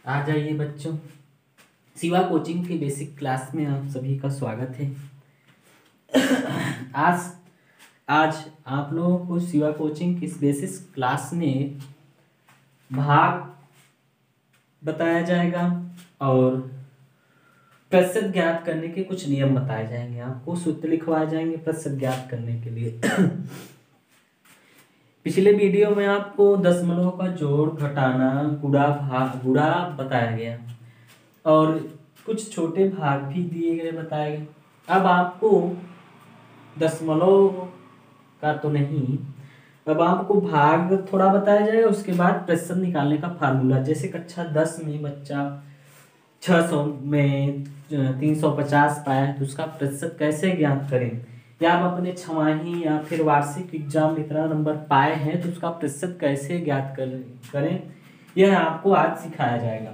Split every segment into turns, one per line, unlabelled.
आ जाइए बच्चों। शिवा कोचिंग की बेसिक क्लास में आप सभी का स्वागत है। आज आज आप लोगों को शिवा कोचिंग की इस बेसिक क्लास में भाग बताया जाएगा और प्रतिशत ज्ञात करने के कुछ नियम बताए जाएंगे। आपको सूत्र लिखवाए जाएंगे प्रतिशत ज्ञात करने के लिए। पिछले वीडियो में आपको दशमलव का जोड़, घटाना, गुणा, भाग, गुणा बताया गया और कुछ छोटे भाग भी दिए गए, बताए गए। अब आपको दशमलव का तो नहीं, अब आपको भाग थोड़ा बताया जाएगा, उसके बाद प्रतिशत निकालने का फार्मूला। जैसे कक्षा 10 में बच्चा 600 में 350 पाया है तो उसका प्रतिशत कैसे ज्ञात करें, या आप अपने छमाही या फिर वार्षिक एग्जाम में इतना नंबर पाए हैं तो उसका प्रतिशत कैसे ज्ञात करें, यह आपको आज सिखाया जाएगा।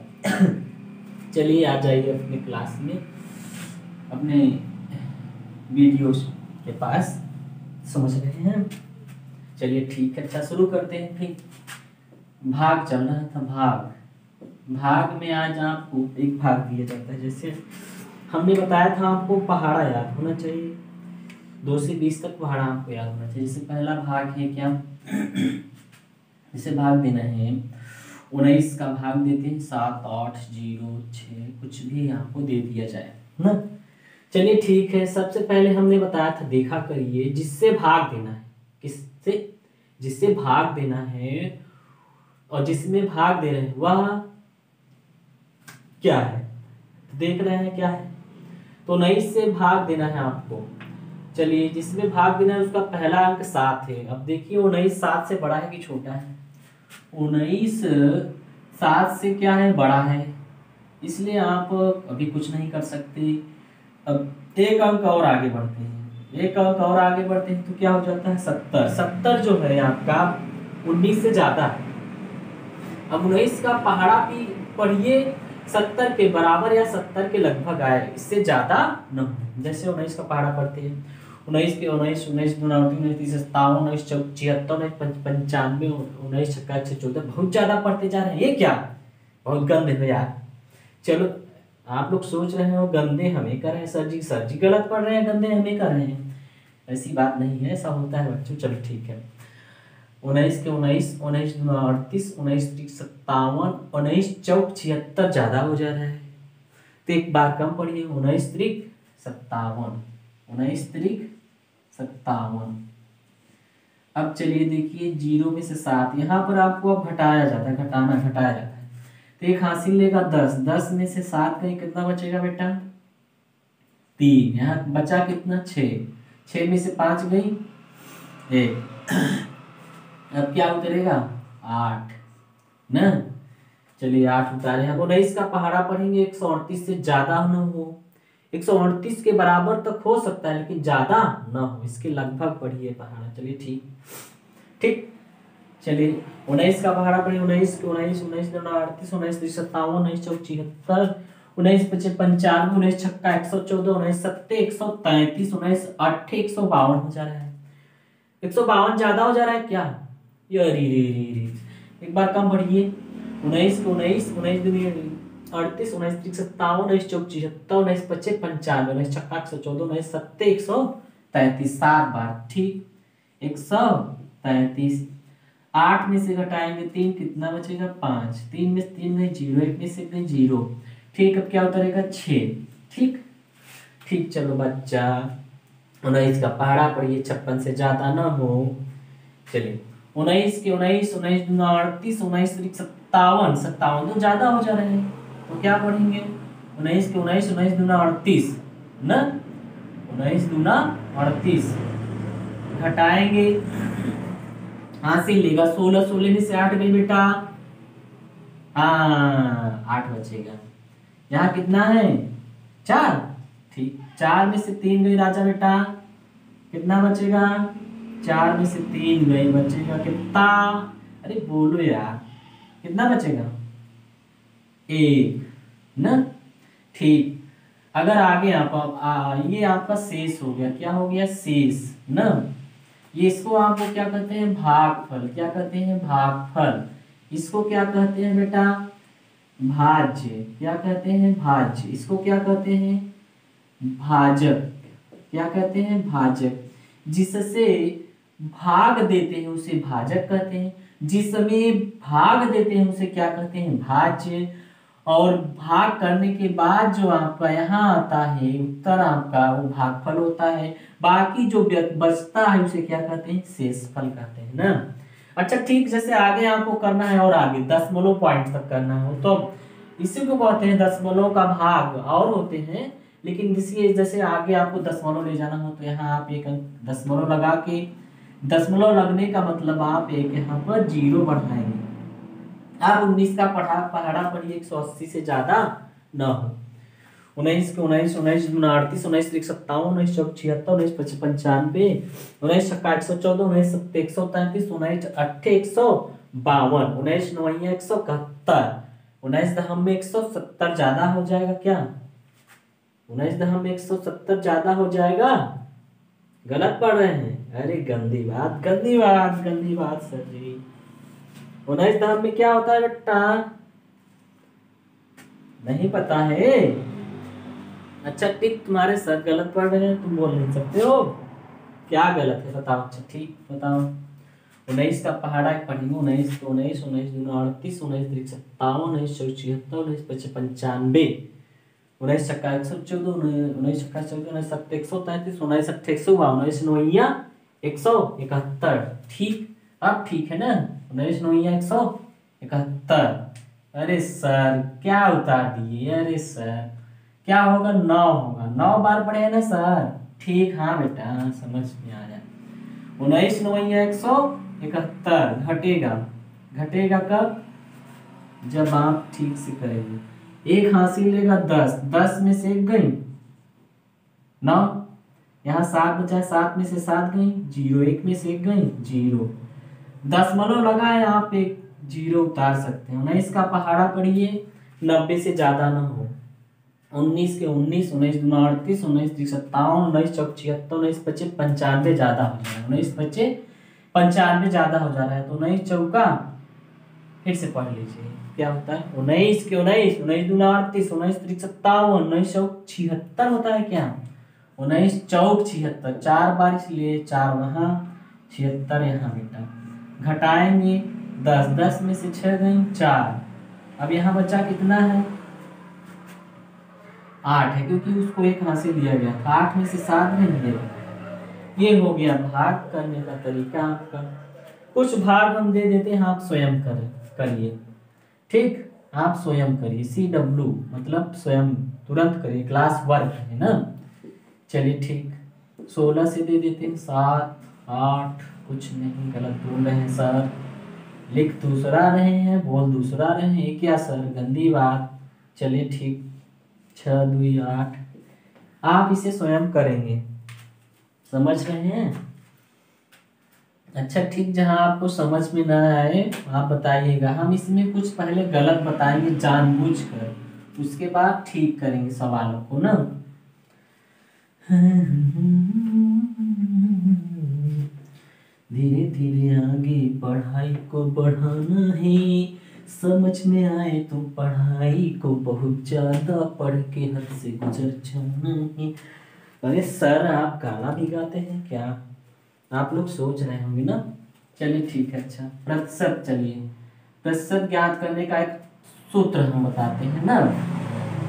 चलिए आ जाइए अपने क्लास में, अपने वीडियो के पास। समझ रहे हैं? चलिए ठीक है, अच्छा शुरू करते हैं। फिर भाग चल रहा था। भाग में आज आपको एक भाग दिया जाता है। जैसे हमने बताया था आपको पहाड़ा याद होना चाहिए, 2 से 20 तक पहाड़ा आपको याद होना चाहिए। जैसे पहला भाग है क्या, जैसे भाग देना है 19 का भाग देते हैं 7, 8, 0, 6, कुछ भी आपको दे दिया जाए ना। चलिए ठीक है, सबसे पहले हमने बताया था, देखा करिए, जिससे भाग देना है, किससे, जिससे भाग देना है और जिसमें भाग दे रहे हैं वह क्या है, देख रहे हैं क्या है। तो 19 से भाग देना है आपको। चलिए, जिसमें भाग देना है उसका पहला अंक 7 है। अब देखिए 19 7 से बड़ा है कि छोटा है? 19 7 से क्या है, बड़ा है, इसलिए आप अभी कुछ नहीं कर सकते। अब एक अंक और आगे बढ़ते हैं, एक अंक और आगे बढ़ते हैं तो क्या हो जाता है 70। 70 जो है आपका 19 से ज्यादा है। अब 19 का पहाड़ा भी पढ़िए 70 के बराबर या 70 के लगभग आए, इससे ज्यादा न हो। जैसे 19 का पहाड़ा पढ़ते हैं, 19 के 19, 19 दूना 19, 30 57, 19 चौक 76, 19 95, 19 छक्का 114, बहुत ज्यादा पढ़ते जा रहे हैं। ये क्या, बहुत गंदे हो यार। चलो, आप लोग सोच रहे हो गंदे हमें कर रहे हैं सर जी गलत पढ़ रहे हैं, गंदे हमें कर रहे हैं। ऐसी बात नहीं है, ऐसा होता है बच्चों। चलो ठीक है, 19 के 19, 19 दूना 38, 19 त्रिक 57, 19 चौक 76 ज्यादा हो जा रहा है तो एक बार कम पढ़िए, 19 त्रिक 57, 19 त्रिक 57। अब चलिए देखिए 0 में से 7, यहाँ पर आपको अब घटाया जाता है, घटाया जाता है। तो एक हासिल लेगा 10, 10 में से 7 गई, कितना बचेगा बेटा 3। यहाँ बचा कितना 6, 6 में से 5 गई 1। अब क्या उतरेगा 8 ना। चलिए 8 उतारे। अब 19 का पहाड़ा पढ़ेंगे 138 से ज्यादा न हो, 138 के बराबर तक हो सकता है लेकिन ज्यादा न हो, इसके लगभग पढ़िए पहाड़ा। चलिए ठीक ठीक। चलिए 19 का पहाड़ा पढ़िए, 19 के 19, 19 दूना 38, 19 त्रिक 57, 19 चौक 76, 19 पचे 95, 19 छक्का 114, 19 सत्ते 133, 19 अट्ठे 152 हो जा रहा है। 152 ज्यादा हो जा रहा है क्या, ये री री री री। एक बार कम पढ़िए, 19 के 19, 19 दूनी 38, 19 त्रिक 57, 19 चौक 76, 19 पचे 95, 19 छक्का 114, 19 सत्ते 133, 7 बार ठीक 133। 8 में से घटाएंगे 3, कितना बचेगा 5, 3 में से 3 गई 0, 1 में से गई 0 ठीक। अब क्या उतरेगा 6 ठीक ठीक। चलो बच्चा 19 का पहाड़ा पढ़िए, 56 से ज्यादा ना हो। चलिए 19 के 19, 19 दूना 38, 19 त्रिक 57, 57 तो ज्यादा हो जा रहे हैं तो क्या पढ़ेंगे 19 के 19, 19 दूना 38 ना, 19 दूना 38 घटाएंगे, हासिल लेगा 16, 16 में से 8 गई बेटा, हाँ 8 बचेगा। यहाँ कितना है 4 ठीक, 4 में से 3 गई राजा बेटा, कितना बचेगा 4 में से 3 गई, बचेगा कितना, अरे बोलो यार, कितना बचेगा 1 ना ठीक। अगर आगे आप ये आपका शेष हो गया, क्या हो गया शेष ना, ये इसको आपको क्या कहते हैं भागफल, क्या कहते हैं भागफल। इसको क्या कहते हैं बेटा भाज्य, क्या कहते हैं भाज्य, इसको क्या कहते हैं भाजक, क्या कहते हैं भाजक। जिससे भाग देते हैं उसे भाजक कहते हैं, जिसमें भाग देते हैं उसे क्या कहते हैं भाज्य। और भाग करने के बाद जो आपका यहाँ आता है उत्तर आपका, वो भागफल होता है। बाकी जो बचता है उसे क्या कहते हैं शेषफल कहते हैं ना। अच्छा ठीक, जैसे आगे आपको करना है और आगे दशमलव पॉइंट तक करना हो तो इसी को कहते हैं दशमलव का भाग और होते हैं, लेकिन इसी जैसे आगे आपको दशमलव ले जाना हो तो यहाँ आप एक दशमलव लगा के, दशमलव लगने का मतलब आप एक यहाँ पर जीरो बढ़ाएंगे। आप 19 का पहाड़ा पढ़िए 180 से ज्यादा न हो। 19 के 19, 19 दूना 38, 19 त्रिक 57, 19 चौक 76, 19 पच्चीस 95, 19 छक्का 114, 19 सत्ते 133, 19 अट्ठे 152, 19 नवैया 171, 19 दहम में 170 ज्यादा हो जाएगा क्या? 19 दहम में 170 ज्यादा हो जाएगा? गलत पढ़ रहे हैं? अरे गंदी बात, गंदी बात, गंदी बात सर जी। 19 दहम में क्या होता है बेटा? नहीं पता है? अच्छा ठीक, तुम्हारे सर गलत पढ़ रहे हैं, तुम बोल नहीं सकते हो। क्या गलत है बताओ? अच्छा ठीक बताओ। 19 का पहाड़ा पढ़ेंगे। 19 को 19, 19 दूना 38, 19 त्रिक 57, 19 चौक 76, 19 पच्चीस 95, 19 छक्का 114, 19 छक्का 14, 19 सत्ते 133, 19 अट्ठे 152, 19 नवैया 171। ठीक, अब ठीक है ना? 19 नवैया 171। अरे सर क्या उतार दिए? अरे सर क्या होगा? 9 होगा। 9 बार पढ़े ना सर? ठीक, हाँ बेटा समझ में आ जाए। 19 नवैया 171 घटेगा, घटेगा कब? जब आप ठीक से करेंगे। एक हासिल लेगा 10, 10 में से एक गई 9, यहाँ 7 बचा, 7 में से 7 गई 0, 1 में से एक गई 0, दशमलव लगा है आप एक 0 उतार सकते हैं। 19 का पहाड़ा पढ़िए 90 से ज्यादा ना हो। 19 के 19, 19 दूना 38, 19 त्रिक 57, 19 चौक 76, 19 पच्चे 95 ज्यादा हो जा रहा है। 19 पच्चे 95 ज्यादा हो जा रहा है तो 19 चौका, फिर से पढ़ लीजिए क्या होता है। 19 के 19, 19 दूना 38, 19 त्रिक 57, 19 चौक 76 होता है क्या? 19 चौक 76, 4 बार इसलिए 4 वहाँ 76 यहाँ बेटा। घटाएंगे 10, 10 में से 6 गई 4, अब यहाँ बचा कितना है? 8 है, क्योंकि उसको एक हाथ से लिया गया था। 8 में से 7 गई, ये हो गया भाग करने का तरीका आपका। कुछ भाग हम दे देते हैं, आप स्वयं करिए। ठीक, आप स्वयं करिए। CW मतलब स्वयं, तुरंत करिए, क्लास वर्क है ना। चलिए ठीक, 16 से दे देते हैं 7, 8, कुछ नहीं, गलत बोल रहे हैं सर, लिख दूसरा रहे हैं, बोल दूसरा रहे हैं क्या सर? गंदी बात। चलिए ठीक, 6 2 8, आप इसे स्वयं करेंगे, समझ रहे हैं? अच्छा ठीक, जहां आपको समझ में ना आए आप बताइएगा, हम इसमें कुछ पहले गलत बताएंगे जानबूझकर, उसके बाद ठीक करेंगे सवालों को ना। धीरे धीरे आगे पढ़ाई को बढ़ाना है, समझ में आए तो पढ़ाई को बहुत ज्यादा पढ़ के हद से गुजर जाना है। अरे सर आप गाना भी गाते हैं क्या? आप लोग सोच रहे होंगे ना। चलिए ठीक है। अच्छा प्रतिशत, चलिए प्रतिशत ज्ञात करने का एक सूत्र हम बताते हैं ना।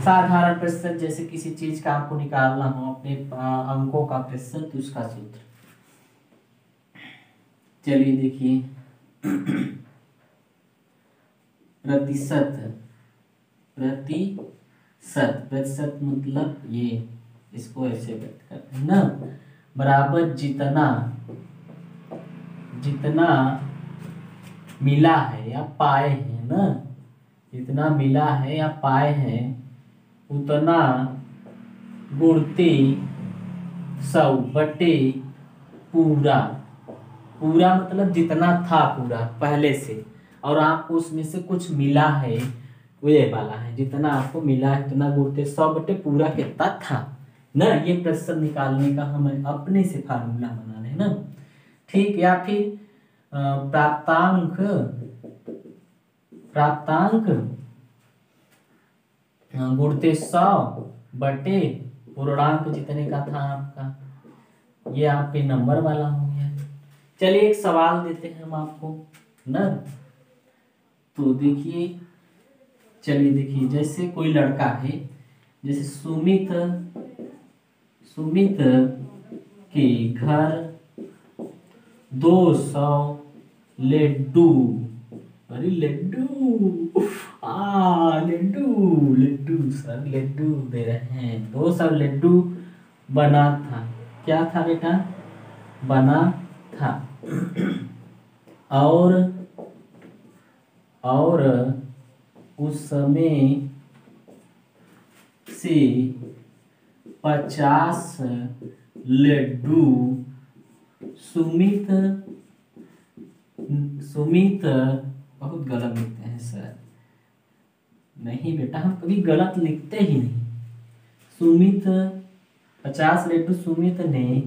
साधारण प्रतिशत, जैसे किसी चीज का आपको निकालना हो, अपने अंकों का प्रतिशत, उसका सूत्र। चलिए देखिए, प्रतिशत, प्रतिशत, प्रतिशत मतलब ये, इसको ऐसे व्यक्त करते हैं ना, बराबर जितना, जितना मिला है या पाए हैं ना, जितना मिला है या पाए हैं उतना गुणते 100 बटे पूरा। पूरा मतलब जितना था पूरा पहले से, और आपको उसमें से कुछ मिला है, ये वाला है, जितना आपको मिला है उतना गुणते 100 बटे पूरा कितना था ना। ये प्रतिशत निकालने का हमें अपने से फार्मूला बनाना है ना। ठीक, या फिर प्राप्तांक, प्राप्तांक गुणते 100 बटे पूर्णांक जितने का था आपका, ये आपके नंबर वाला हो गया। चलिए एक सवाल देते हैं हम आपको ना। तो देखिए, चलिए देखिए, जैसे कोई लड़का है, जैसे सुमित के घर 200 लड्डू, अरे लड्डू, लड्डू लड्डू सर, लड्डू दे रहे हैं। 200 लड्डू बना था। क्या था बेटा? बना था। और उस समय से 50 लड्डू सुमित बहुत गलत लिखते हैं सर, नहीं बेटा हम कभी गलत लिखते ही नहीं। 50 लड्डू सुमित ने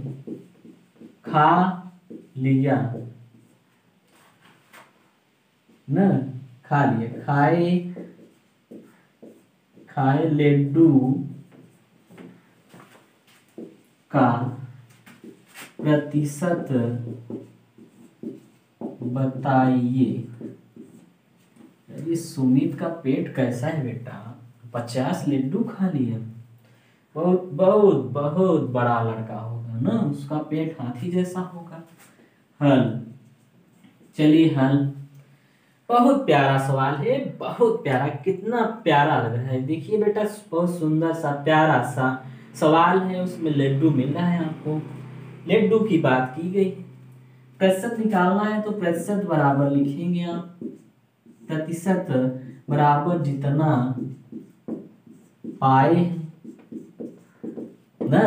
खा लिया न, खा लिया, खाए लड्डू का प्रतिशत बताइए। ये सुमित का पेट कैसा है बेटा? 50 लड्डू खा लिया, बहुत बहुत बहुत बड़ा लड़का होगा ना, उसका पेट हाथी जैसा होगा। हल, चलिए हल, बहुत प्यारा सवाल है, बहुत प्यारा, कितना प्यारा लग रहा है। देखिए बेटा, बहुत सुंदर सा प्यारा सा सवाल है, उसमें लड्डू मिल रहा है आपको, लड्डू की बात की गई। प्रतिशत निकालना है तो प्रतिशत बराबर लिखेंगे आप, प्रतिशत बराबर जितना पाए हैं ना,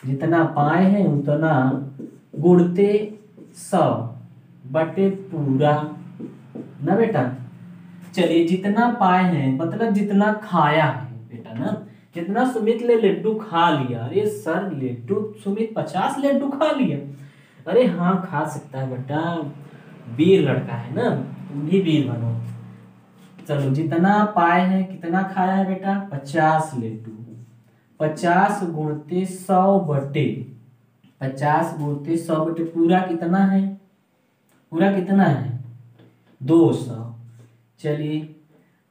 जितना पाए हैं उतना गुणते 100 बटे पूरा ना बेटा। चलिए जितना पाए हैं मतलब जितना खाया है बेटा ना, जितना सुमित ने लड्डू खा लिया। अरे सर लड्डू सुमित 50 लड्डू खा लिया? अरे हाँ खा सकता है बेटा, वीर लड़का है ना, तुम भी वीर बनो। चलो जितना पाए हैं, कितना खाया है बेटा? 50 लड्डू। 50 गुणते 100 बटे 50 गुणते 100 बटे पूरा कितना है? पूरा कितना है? 200। चलिए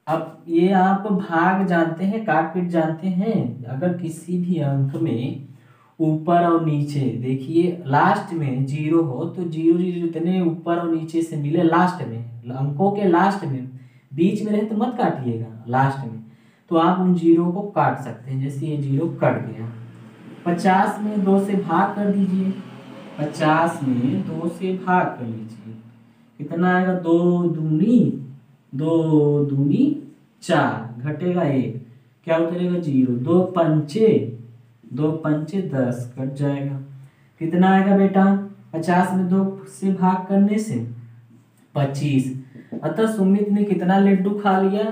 अब ये आप भाग जानते हैं, काट पीट जानते हैं। अगर किसी भी अंक में ऊपर और नीचे, देखिए लास्ट में 0 हो तो 0 0 जितने ऊपर और नीचे से मिले लास्ट में, अंकों के लास्ट में, बीच में रहे तो मत काटिएगा, लास्ट में तो आप उन 0 को काट सकते हैं। जैसे ये 0 कट गया, 50 में 2 से भाग कर दीजिए, 50 में 2 से भाग कर लीजिए, कितना आएगा? 2 दूनी 4, घटेगा 1, क्या उतरेगा? 0। 2 पंचे 10, कट जाएगा, कितना आएगा बेटा? 50 में 2 से भाग करने से 25। अतः सुमित ने कितना लड्डू खा लिया?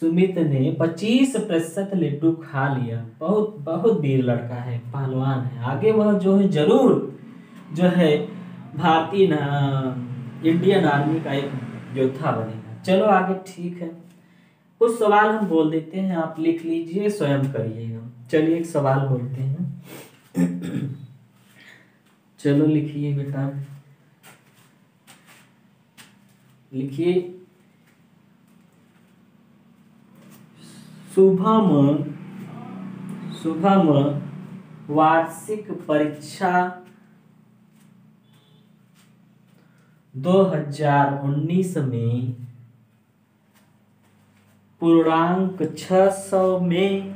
सुमित ने 25% लड्डू खा लिया। बहुत बहुत वीर लड़का है, पहलवान है, आगे वह जो है जरूर जो है भारतीय इंडियन आर्मी का एक योद्धा बनेगा। चलो आगे, ठीक है, कुछ सवाल हम बोल देते हैं, आप लिख लीजिए, स्वयं करिएगा। चलिए एक सवाल बोलते हैं। चलो लिखिए बेटा, लिखिए, शुभम वार्षिक परीक्षा 2019 में पूर्णांक 600 में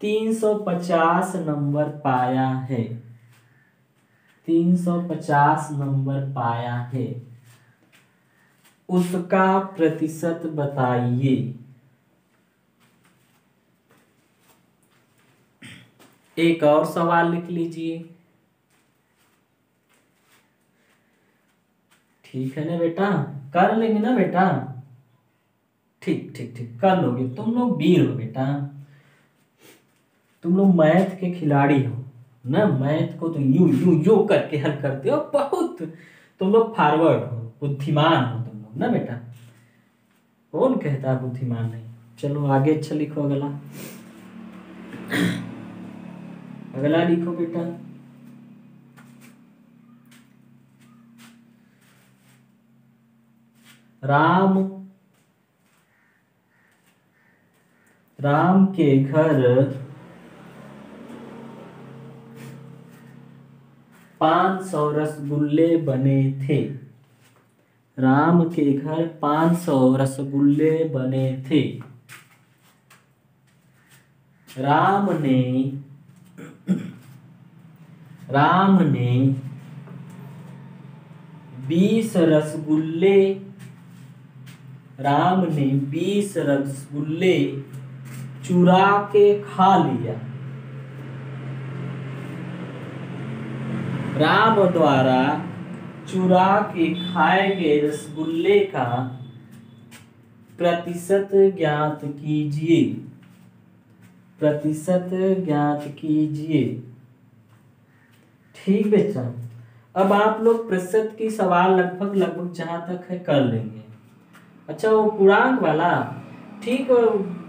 350 नंबर पाया है, 350 नंबर पाया है, उसका प्रतिशत बताइए। एक और सवाल लिख लीजिए, ठीक है ना बेटा? कर लेंगे ना बेटा? ठीक ठीक ठीक, कर लोगे, तुम लोग वीर हो बेटा, तुम लोग मैथ के खिलाड़ी हो ना, मैथ को तो यू करके हल करते हो, बहुत तुम लोग फॉरवर्ड हो, बुद्धिमान हो तुम लोग ना बेटा। कौन कहता है बुद्धिमान नहीं। चलो आगे अच्छा लिखो, अगला अगला लिखो बेटा। राम के घर 500 रसगुल्ले बने थे। राम के घर 500 रसगुल्ले बने थे। राम ने 20 रसगुल्ले चुरा के खा लिया। राम द्वारा चुरा के खाए गए रसगुल्ले का प्रतिशत ज्ञात कीजिए। ठीक बेटा, अब आप लोग प्रतिशत की सवाल लगभग जहां तक है कर लेंगे। अच्छा वो पूर्णांक वाला, ठीक,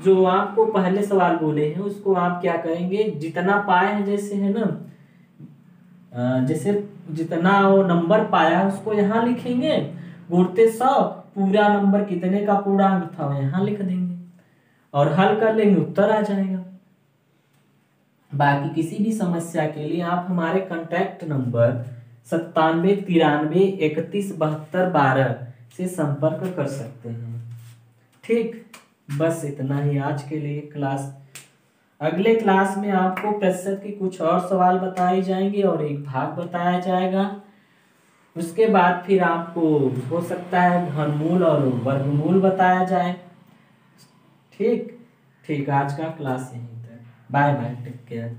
जो आपको पहले सवाल बोले हैं उसको आप क्या करेंगे, जितना पाए हैं जैसे है ना, जैसे जितना वो नंबर पाया उसको यहाँ लिखेंगे, गुणते 100, पूरा नंबर कितने का पूर्णांक था वो यहाँ लिख देंगे और हल कर लेंगे, उत्तर आ जाएगा। बाकी किसी भी समस्या के लिए आप हमारे कांटेक्ट नंबर 9793317212 से संपर्क कर सकते हैं। ठीक, बस इतना ही आज के लिए क्लास। अगले क्लास में आपको प्रतिशत की कुछ और सवाल बताए जाएंगे और एक भाग बताया जाएगा। उसके बाद फिर आपको हो सकता है घनमूल और वर्गमूल बताया जाए। ठीक, आज का क्लास यहीं तक। Bye bye, take care.